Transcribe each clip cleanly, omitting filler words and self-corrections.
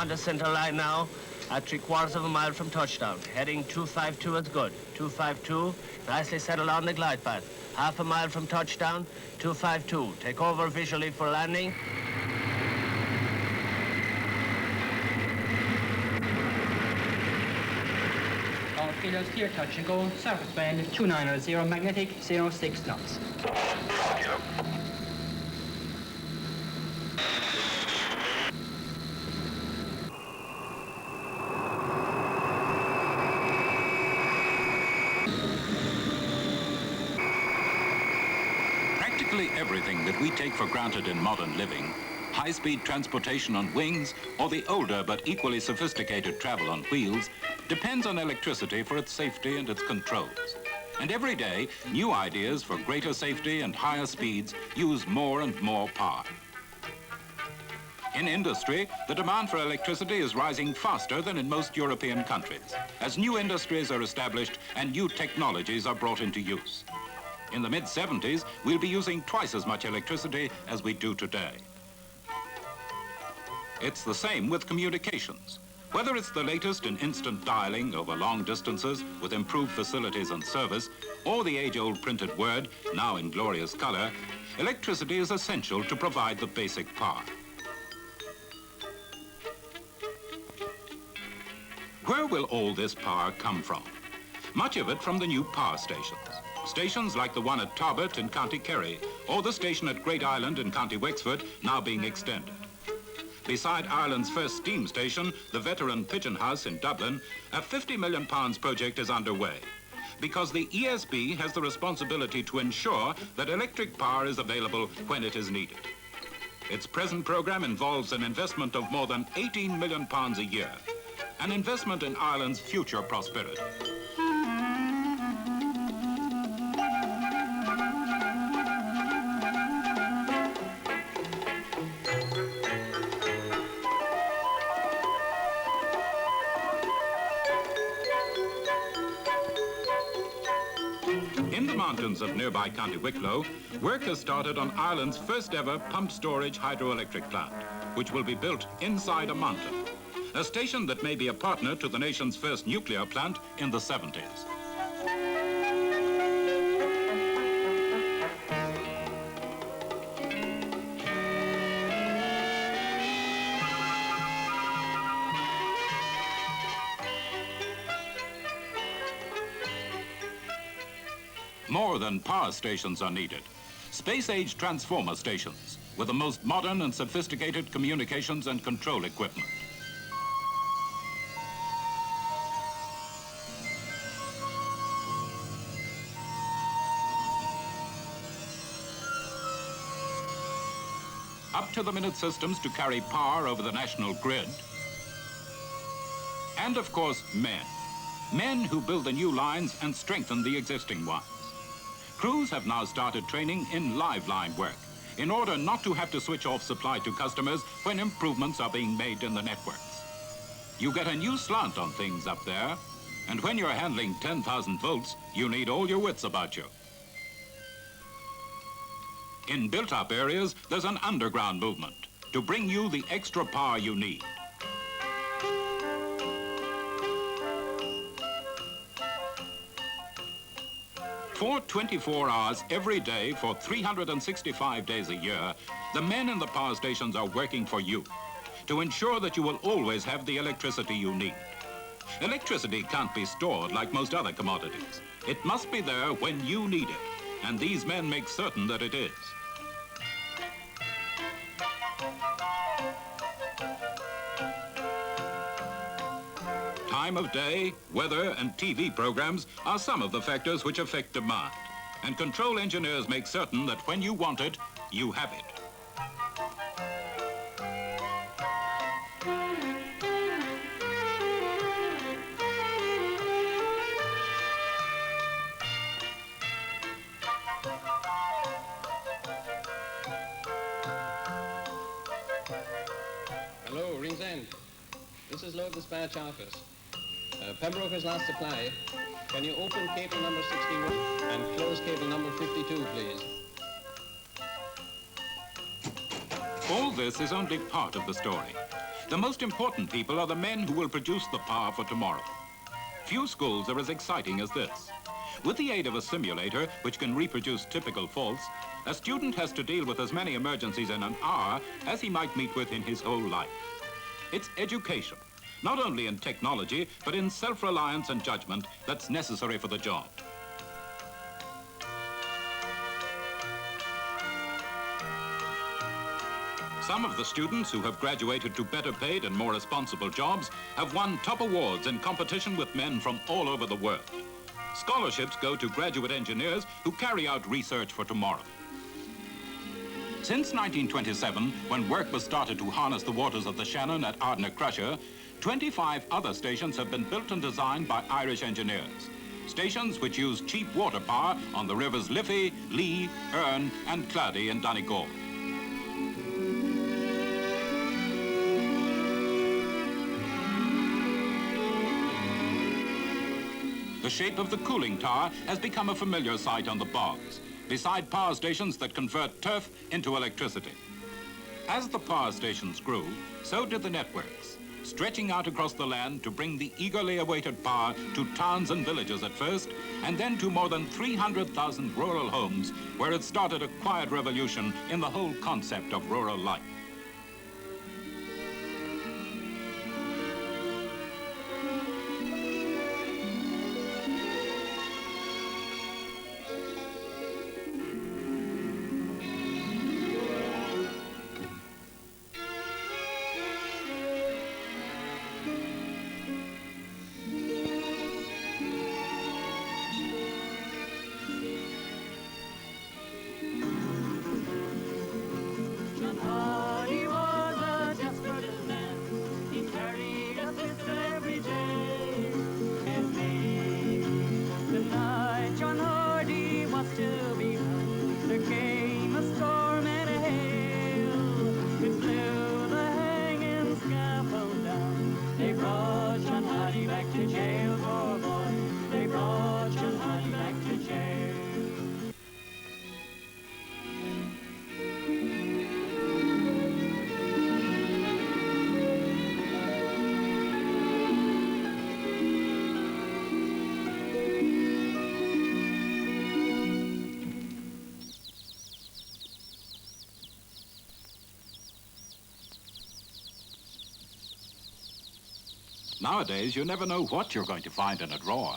On the centre line now, at 3/4 of a mile from touchdown. Heading 252 is good. 252, nicely settled on the glide path. Half a mile from touchdown, 252. Take over visually for landing. All feelers clear, touch and go. Surface wind 290, magnetic 06 knots. Practically everything that we take for granted in modern living, high-speed transportation on wings, or the older but equally sophisticated travel on wheels, depends on electricity for its safety and its controls. And every day, new ideas for greater safety and higher speeds use more and more power. In industry, the demand for electricity is rising faster than in most European countries, as new industries are established and new technologies are brought into use. In the mid-70s, we'll be using twice as much electricity as we do today. It's the same with communications. Whether it's the latest in instant dialing over long distances with improved facilities and service, or the age-old printed word, now in glorious color, electricity is essential to provide the basic power. Where will all this power come from? Much of it from the new power stations. Stations like the one at Tarbert in County Kerry, or the station at Great Island in County Wexford, now being extended. Beside Ireland's first steam station, the veteran Pigeon House in Dublin, a £50 million project is underway, because the ESB has the responsibility to ensure that electric power is available when it is needed. Its present programme involves an investment of more than £18 million a year, an investment in Ireland's future prosperity. In the mountains of nearby County Wicklow, work has started on Ireland's first ever pumped storage hydroelectric plant, which will be built inside a mountain. A station that may be a partner to the nation's first nuclear plant in the 70s. More than power stations are needed. Space-age transformer stations with the most modern and sophisticated communications and control equipment. Up-to-the-minute systems to carry power over the national grid. And of course, men. Men who build the new lines and strengthen the existing ones. Crews have now started training in live line work in order not to have to switch off supply to customers when improvements are being made in the networks. You get a new slant on things up there, and when you're handling 10,000 volts, you need all your wits about you. In built-up areas, there's an underground movement to bring you the extra power you need. For 24 hours every day for 365 days a year, the men in the power stations are working for you to ensure that you will always have the electricity you need. Electricity can't be stored like most other commodities. It must be there when you need it, and these men make certain that it is. Time of day, weather, and TV programs are some of the factors which affect demand. And control engineers make certain that when you want it, you have it. Hello, Rings End. This is Load Dispatch Office. Pembroke has lost supply. Can you open cable number 61 and close cable number 52, please? All this is only part of the story. The most important people are the men who will produce the power for tomorrow. Few schools are as exciting as this. With the aid of a simulator, which can reproduce typical faults, a student has to deal with as many emergencies in an hour as he might meet with in his whole life. It's education, not only in technology, but in self-reliance and judgment that's necessary for the job. Some of the students who have graduated to better paid and more responsible jobs have won top awards in competition with men from all over the world. Scholarships go to graduate engineers who carry out research for tomorrow. Since 1927, when work was started to harness the waters of the Shannon at Ardnacrusha, 25 other stations have been built and designed by Irish engineers. Stations which use cheap water power on the rivers Liffey, Lee, Erne and Clare in Donegal. The shape of the cooling tower has become a familiar sight on the bogs, beside power stations that convert turf into electricity. As the power stations grew, so did the networks, stretching out across the land to bring the eagerly awaited power to towns and villages at first, and then to more than 300,000 rural homes, where it started a quiet revolution in the whole concept of rural life. Nowadays, you never know what you're going to find in a drawer.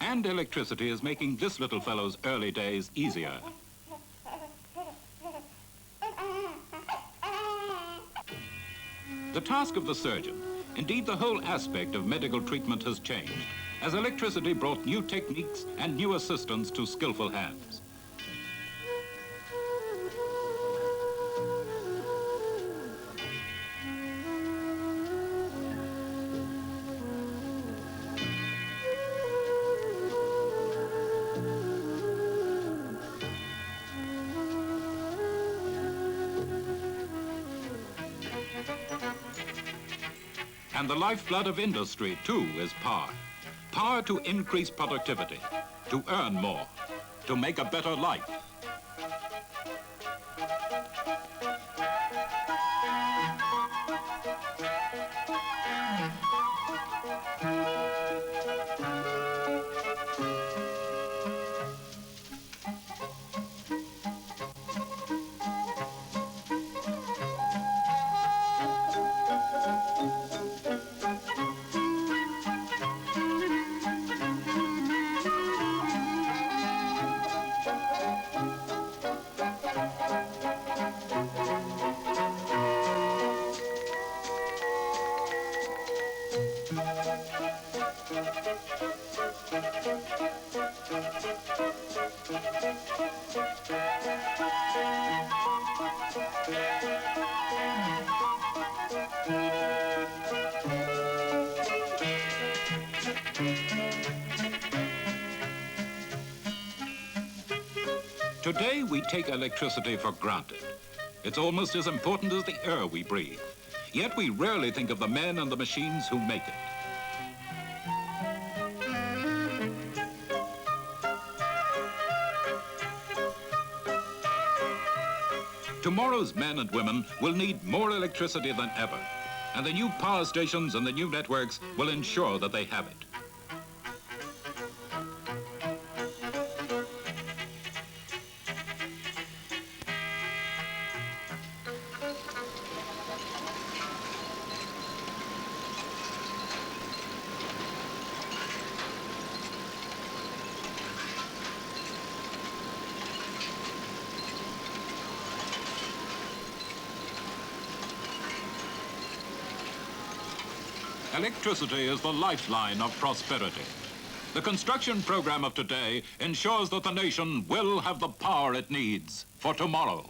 And electricity is making this little fellow's early days easier. The task of the surgeon, indeed the whole aspect of medical treatment, has changed, as electricity brought new techniques and new assistance to skillful hands. And the lifeblood of industry, too, is power. Power to increase productivity, to earn more, to make a better life. Today, we take electricity for granted. It's almost as important as the air we breathe. Yet we rarely think of the men and the machines who make it. Tomorrow's men and women will need more electricity than ever, and the new power stations and the new networks will ensure that they have it. Electricity is the lifeline of prosperity. The construction program of today ensures that the nation will have the power it needs for tomorrow.